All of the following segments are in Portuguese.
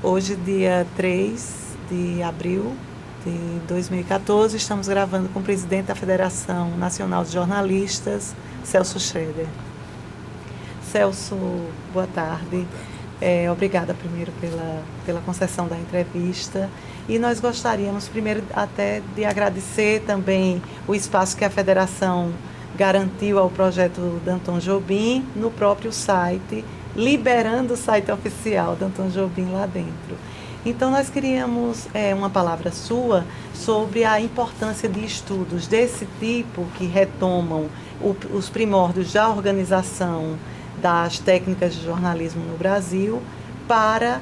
Hoje, dia 3 de abril de 2014, estamos gravando com o presidente da Federação Nacional de Jornalistas, Celso Schroeder. Celso, boa tarde. Obrigada primeiro pela concessão da entrevista. E nós gostaríamos primeiro até de agradecer também o espaço que a Federação garantiu ao projeto Danton Jobim no próprio site, liberando o site oficial Danton Jobim lá dentro. Então nós queríamos uma palavra sua sobre a importância de estudos desse tipo que retomam os primórdios da organização das técnicas de jornalismo no Brasil para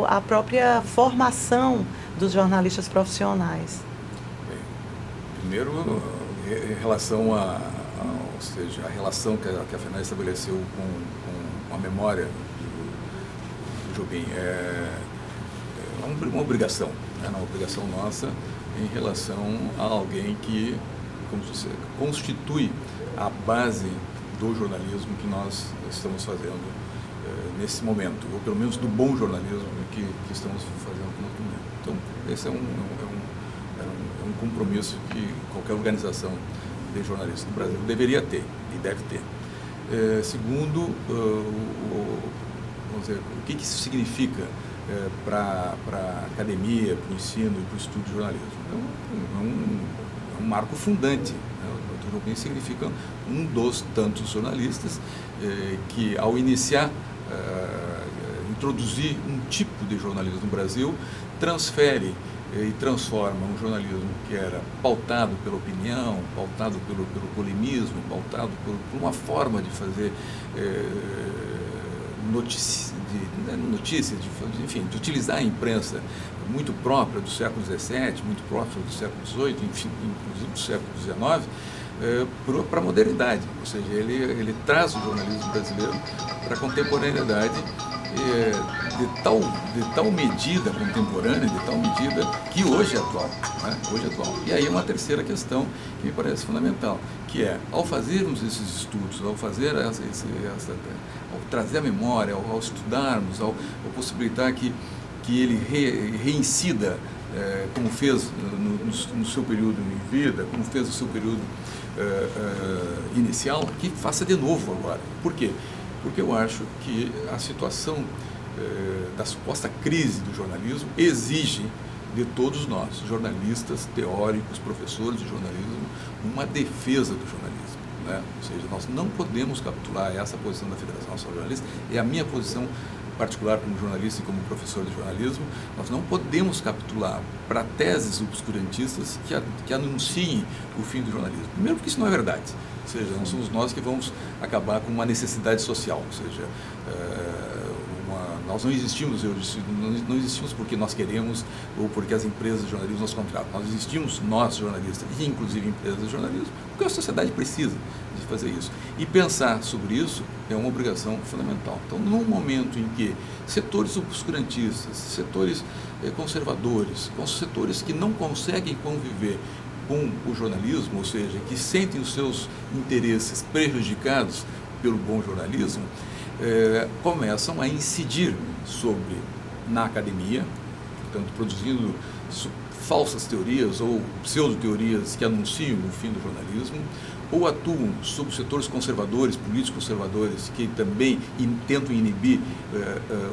a própria formação dos jornalistas profissionais. Bem, primeiro, em relação a relação que a FENAI estabeleceu com a memória do Jobim, é uma obrigação, né? Uma obrigação nossa em relação a alguém que, como se diz, constitui a base do jornalismo que nós estamos fazendo nesse momento, ou pelo menos do bom jornalismo que estamos fazendo no momento. Então, esse é um compromisso que qualquer organização de jornalistas no Brasil deveria ter e deve ter. Segundo, vamos dizer, o que isso significa para a academia, para o ensino e para o estudo de jornalismo? É um marco fundante. O Jobim significa um dos tantos jornalistas que, ao iniciar, introduzir um tipo de jornalismo no Brasil, transfere e transforma um jornalismo que era pautado pela opinião, pautado pelo polemismo, pautado por uma forma de fazer notícias, enfim, de utilizar a imprensa muito própria do século XVII, muito própria do século XVIII, enfim, inclusive do século XIX, para a modernidade. Ou seja, ele traz o jornalismo brasileiro para a contemporaneidade de tal medida contemporânea, de tal medida que hoje é atual, né? Hoje é atual. E aí uma terceira questão que me parece fundamental, que é, ao fazermos esses estudos, ao fazer ao trazer a memória, ao estudarmos, ao possibilitar que ele reincida, como fez no seu período em vida, como fez no seu período inicial, que faça de novo agora. Por quê? Porque eu acho que a situação da suposta crise do jornalismo exige de todos nós, jornalistas, teóricos, professores de jornalismo, uma defesa do jornalismo, né? Ou seja, nós não podemos capitular essa posição da Federação Nacional de Jornalistas, é a minha posição particular como jornalista e como professor de jornalismo. Nós não podemos capitular para teses obscurantistas que anunciem o fim do jornalismo. Primeiro porque isso não é verdade. Ou seja, não somos nós que vamos acabar com uma necessidade social. Ou seja, nós não existimos, não existimos porque nós queremos ou porque as empresas de jornalismo nos contratam. Nós existimos, nós jornalistas, e inclusive empresas de jornalismo, porque a sociedade precisa de fazer isso. E pensar sobre isso é uma obrigação fundamental. Então, num momento em que setores obscurantistas, setores conservadores, setores que não conseguem conviver com o jornalismo, ou seja, que sentem os seus interesses prejudicados pelo bom jornalismo, começam a incidir na academia, portanto, produzindo falsas teorias ou pseudo-teorias que anunciam o fim do jornalismo, ou atuam sobre setores conservadores, políticos conservadores, que também tentam inibir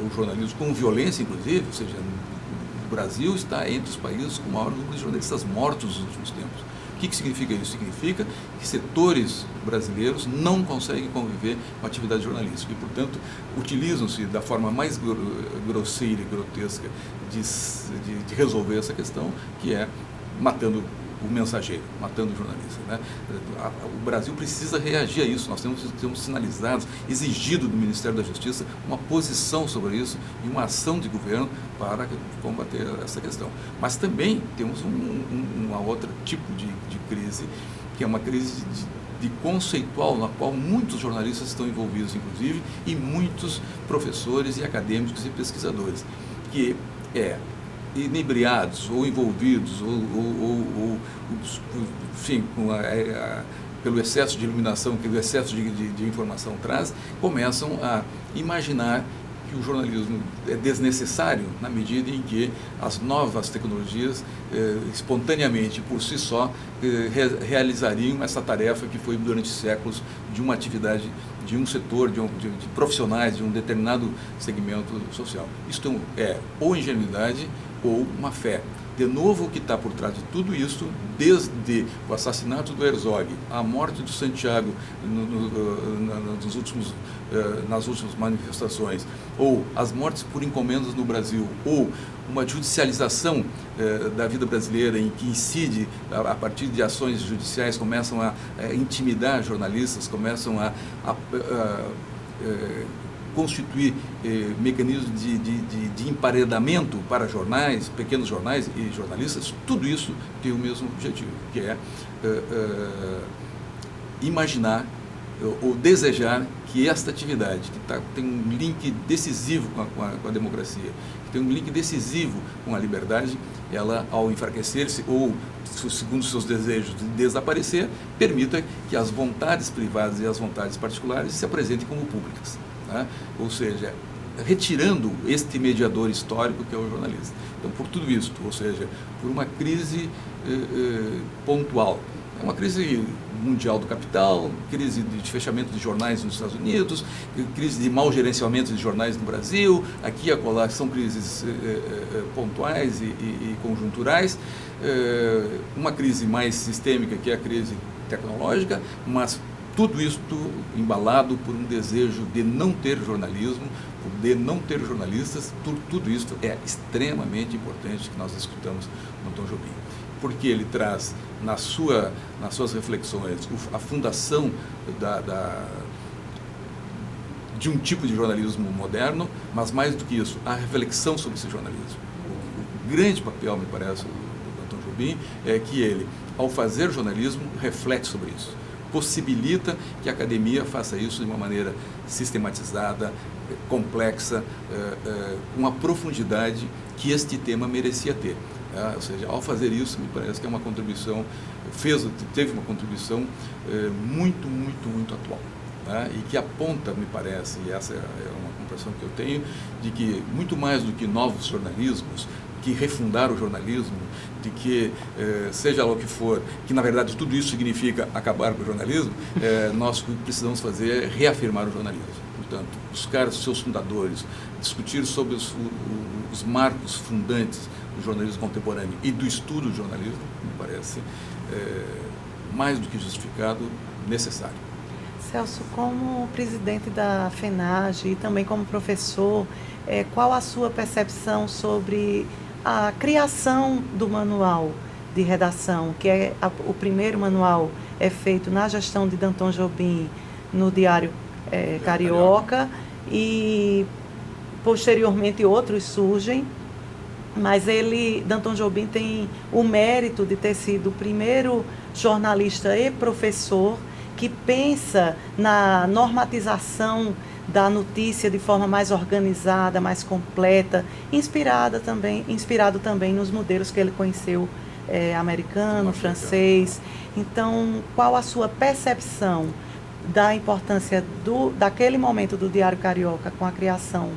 o jornalismo com violência, inclusive. Ou seja, o Brasil está entre os países com o maior número de jornalistas mortos nos últimos tempos. O que significa isso? Significa que setores brasileiros não conseguem conviver com a atividade jornalística e, portanto, utilizam-se da forma mais grosseira e grotesca de resolver essa questão, que é matando o mensageiro, matando o jornalista, né? O Brasil precisa reagir a isso. Nós temos sinalizado, exigido do Ministério da Justiça uma posição sobre isso e uma ação de governo para combater essa questão. Mas também temos uma outra tipo de crise, que é uma crise de conceitual, na qual muitos jornalistas estão envolvidos, inclusive, e muitos professores e acadêmicos e pesquisadores, que inebriados ou envolvidos enfim, pelo excesso de iluminação que o excesso de informação traz, começam a imaginar que que o jornalismo é desnecessário na medida em que as novas tecnologias, espontaneamente, por si só, realizariam essa tarefa que foi durante séculos de uma atividade, de um setor, de profissionais de um determinado segmento social. Isto é ou ingenuidade ou má fé. De novo, o que está por trás de tudo isso, desde o assassinato do Herzog, a morte do Santiago nas últimas manifestações, ou as mortes por encomendas no Brasil, ou uma judicialização da vida brasileira em que incide, a partir de ações judiciais, começam a intimidar jornalistas, começam a constituir mecanismos de emparedamento para jornais, pequenos jornais e jornalistas. Tudo isso tem o mesmo objetivo, que é imaginar ou desejar que esta atividade, que tem um link decisivo com a democracia, que tem um link decisivo com a liberdade, ela, ao enfraquecer-se ou, segundo seus desejos, de desaparecer, permita que as vontades privadas e as vontades particulares se apresentem como públicas. Né? Ou seja, retirando este mediador histórico que é o jornalista. Então, por tudo isso, ou seja, por uma crise pontual, uma crise mundial do capital, crise de fechamento de jornais nos Estados Unidos, crise de mau gerenciamento de jornais no Brasil, aqui e acolá são crises pontuais e conjunturais, uma crise mais sistêmica que é a crise tecnológica, mas tudo isso embalado por um desejo de não ter jornalismo, de não ter jornalistas. Tudo isso é extremamente importante que nós escutamos no Tom Jobim, porque ele traz nas suas reflexões a fundação de um tipo de jornalismo moderno, mas mais do que isso, a reflexão sobre esse jornalismo. O grande papel, me parece, do Tom Jobim é que ele, ao fazer jornalismo, reflete sobre isso. Possibilita que a academia faça isso de uma maneira sistematizada, complexa, com uma profundidade que este tema merecia ter. Ou seja, ao fazer isso, me parece que é uma contribuição, teve uma contribuição muito, muito, muito atual. Né? E que aponta, me parece, e essa é uma compreensão que eu tenho, de que muito mais do que novos jornalismos, que refundar o jornalismo, de que, seja lá o que for, que na verdade tudo isso significa acabar com o jornalismo, nós precisamos fazer é reafirmar o jornalismo. Portanto, buscar os seus fundadores, discutir sobre os marcos fundantes do jornalismo contemporâneo e do estudo do jornalismo, me parece mais do que justificado, necessário. Celso, como presidente da FENAGE e também como professor, qual a sua percepção sobre a criação do manual de redação, que o primeiro manual é feito na gestão de Danton Jobim no Diário Carioca e posteriormente outros surgem, mas Danton Jobim tem o mérito de ter sido o primeiro jornalista e professor que pensa na normatização da notícia de forma mais organizada, mais completa, inspirado também nos modelos que ele conheceu, americano, francês. Então, qual a sua percepção da importância daquele momento do Diário Carioca com a criação,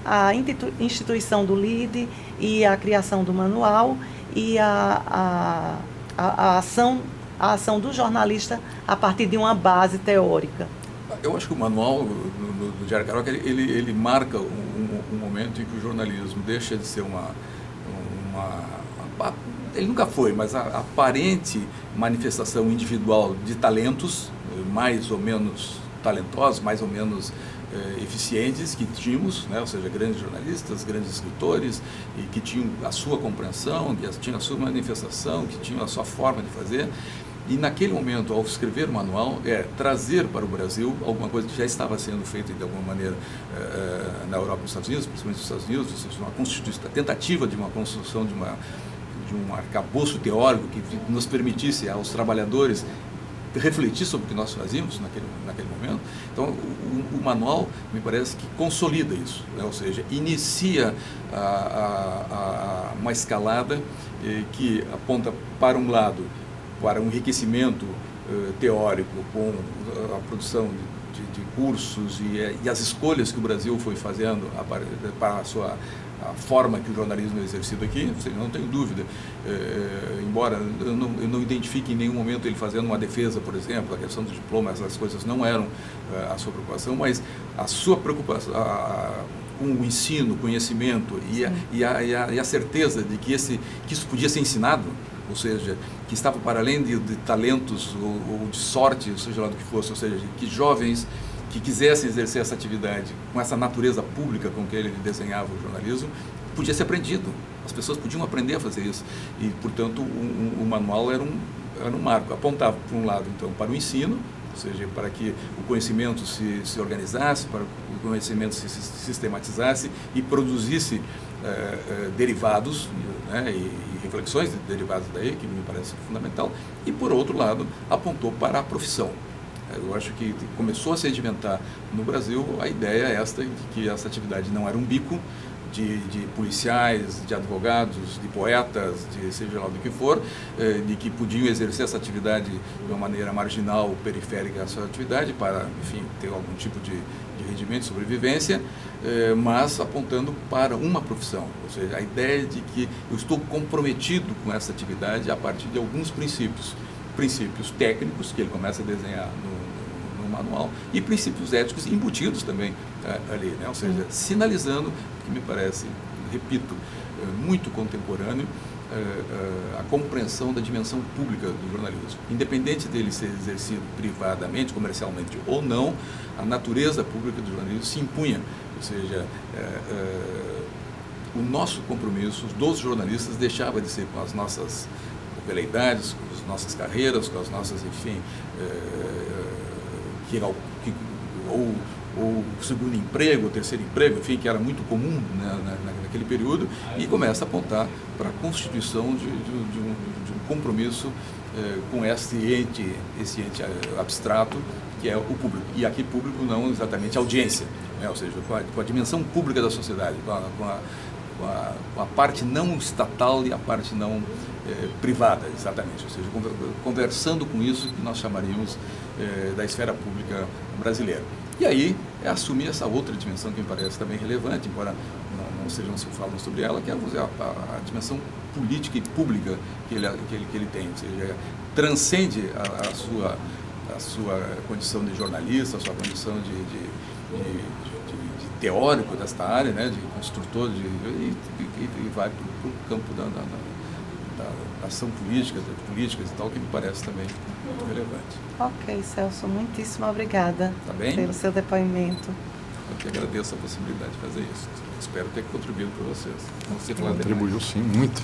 a instituição do LID e a criação do manual e a ação do jornalista a partir de uma base teórica? Eu acho que o manual do Diário Carioca, ele marca um momento em que o jornalismo deixa de ser ele nunca foi, mas a aparente manifestação individual de talentos, mais ou menos talentosos, mais ou menos eficientes que tínhamos, né? Ou seja, grandes jornalistas, grandes escritores, e que tinham a sua compreensão, que tinham a sua manifestação, que tinham a sua forma de fazer. E naquele momento, ao escrever o manual, trazer para o Brasil alguma coisa que já estava sendo feita de alguma maneira na Europa e nos Estados Unidos, principalmente nos Estados Unidos, ou seja, a tentativa de uma construção de um arcabouço teórico que nos permitisse aos trabalhadores refletir sobre o que nós fazíamos naquele momento. Então, o manual, me parece que consolida isso, né? Ou seja, inicia uma escalada que aponta para um lado, para um enriquecimento teórico com a produção de cursos e as escolhas que o Brasil foi fazendo para a forma que o jornalismo é exercido aqui, eu não tenho dúvida, embora eu não identifique em nenhum momento ele fazendo uma defesa, por exemplo, a questão do diploma, essas coisas não eram a sua preocupação, mas a sua preocupação com o ensino, o conhecimento e a certeza de que isso podia ser ensinado, ou seja, que estava para além de talentos ou de sorte, seja lá do que fosse, ou seja, que jovens que quisessem exercer essa atividade com essa natureza pública com que ele desenhava o jornalismo, podia ser aprendido. As pessoas podiam aprender a fazer isso. E, portanto, o manual era um marco. Apontava, por um lado, então, para o ensino, ou seja, para que o conhecimento se organizasse, para que o conhecimento se sistematizasse e produzisse derivados, né, e reflexões derivadas daí, que me parece fundamental. E, por outro lado, apontou para a profissão. Eu acho que começou a sedimentar no Brasil a ideia esta de que essa atividade não era um bico de policiais, de advogados, de poetas, de seja lá do que for, de que podiam exercer essa atividade de uma maneira marginal, periférica à sua atividade, para, enfim, ter algum tipo de rendimento, de sobrevivência, mas apontando para uma profissão, ou seja, a ideia de que eu estou comprometido com essa atividade a partir de alguns princípios técnicos que ele começa a desenhar no manual e princípios éticos embutidos também ali, né? Ou seja, sinalizando, que me parece, repito, muito contemporâneo, a compreensão da dimensão pública do jornalismo. Independente dele ser exercido privadamente, comercialmente ou não, a natureza pública do jornalismo se impunha, ou seja, o nosso compromisso dos jornalistas deixava de ser com as nossas veleidades, com as nossas carreiras, com as nossas, enfim, ou segundo emprego, ou terceiro emprego, enfim, que era muito comum, né, naquele período, e começa a apontar para a constituição de um compromisso com esse ente abstrato, que é o público. E aqui público não exatamente a audiência, né, ou seja, com a dimensão pública da sociedade, com a parte não estatal e a parte não privada, exatamente, ou seja, conversando com isso que nós chamaríamos da esfera pública brasileira. E aí assumir essa outra dimensão que me parece também relevante, embora não se falem sobre ela, que é a dimensão política e pública que ele tem, ou seja, transcende a sua condição de jornalista, a sua condição de teórico desta área, né, de construtor, e vai para o campo da ação política, das políticas e tal, que me parece também muito relevante. Ok, Celso, muitíssimo obrigada pelo seu depoimento. Eu que agradeço a possibilidade de fazer isso. Espero ter contribuído para vocês. Contribuiu sim, muito.